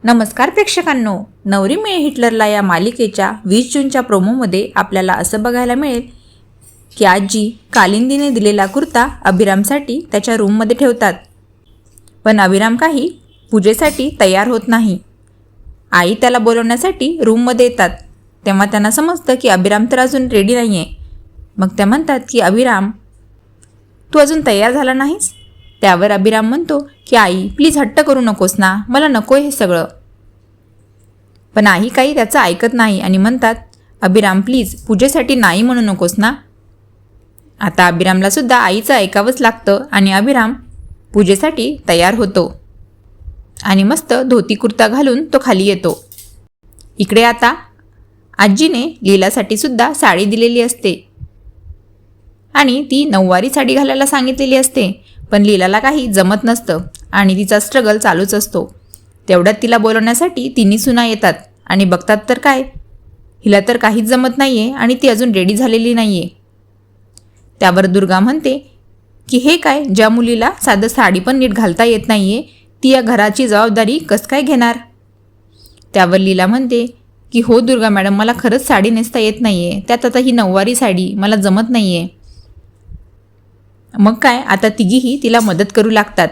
नमस्कार प्रेक्षकांनो, नवरी मिळे हिटलरला या मालिकेच्या 20 जूनच्या प्रोमोमध्ये आपल्याला असं बघायला मिळेल की आजी कालिंदीने दिलेला कुर्ता अभिरामसाठी त्याच्या रूममध्ये ठेवतात. पण अभिराम काही पूजेसाठी तयार होत नाही. आई त्याला बोलवण्यासाठी रूममध्ये येतात. तेव्हा त्यांना समजतं की अभिराम तर अजून रेडी नाही आहे. मग त्या म्हणतात की अभिराम, तू अजून तयार झाला नाहीस? त्यावर अभिराम म्हणतो की आई प्लीज हट्ट करू नकोस ना, मला नको हे सगळं. पण आई काही त्याचं ऐकत नाही आणि म्हणतात अभिराम प्लीज पूजेसाठी नाही म्हणू नकोस ना. आता अभिरामला सुद्धा आईचं ऐकावंच लागतं आणि अभिराम पूजेसाठी तयार होतो आणि मस्त धोती कुर्ता घालून तो खाली येतो. इकडे आता आजीने लीलासाठी सुद्धा साडी दिलेली असते आणि ती नऊवारी साडी घालायला सांगितलेली असते. पण लीलाला काही जमत नसतं आणि तिचा स्ट्रगल चालूच असतो. तेवढ्यात तिला बोलवण्यासाठी तिन्ही सुना येतात आणि बघतात तर काय, हिला तर काहीच जमत नाही आहे आणि ती अजून रेडी झालेली नाही आहे. त्यावर दुर्गा म्हणते की हे काय, ज्या मुलीला साधं साडी पण नीट घालता येत नाही आहे ती या घराची जबाबदारी कसं काय घेणार. त्यावर लीला म्हणते की हो दुर्गा मॅडम, मला खरंच साडी नेसता येत नाही आहे, त्यात आता ही नऊवारी साडी मला जमत नाही आहे. मग काय, आता तिघीही तिला मदत करू लागतात.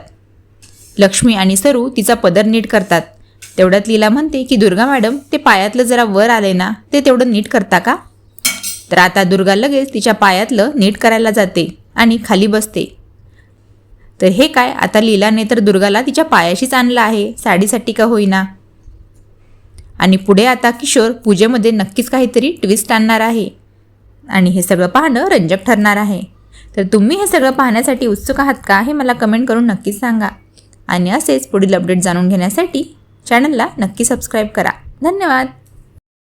लक्ष्मी आणि सरू तिचा पदर नीट करतात. तेवढ्यात लीला म्हणते की दुर्गा मॅडम, ते पायातलं जरा वर आले ना, ते तेवढं नीट करता का. तर आता दुर्गा लगेच तिच्या पायातलं नीट करायला जाते आणि खाली बसते. तर हे काय, आता लीलाने तर दुर्गाला तिच्या पायाशीच आणलं आहे, साडीसाठी का होईना. आणि पुढे आता किशोर पूजेमध्ये नक्कीच काहीतरी ट्विस्ट आणणार आहे आणि हे सगळं पाहणं रंजक ठरणार आहे. तर तुम्ही हे सगळं पाहण्यासाठी उत्सुक आहात का, हे मला कमेंट करून नक्कीच सांगा. आणि असेच पुढील अपडेट जाणून घेण्यासाठी चॅनलला नक्की सबस्क्राईब करा. धन्यवाद.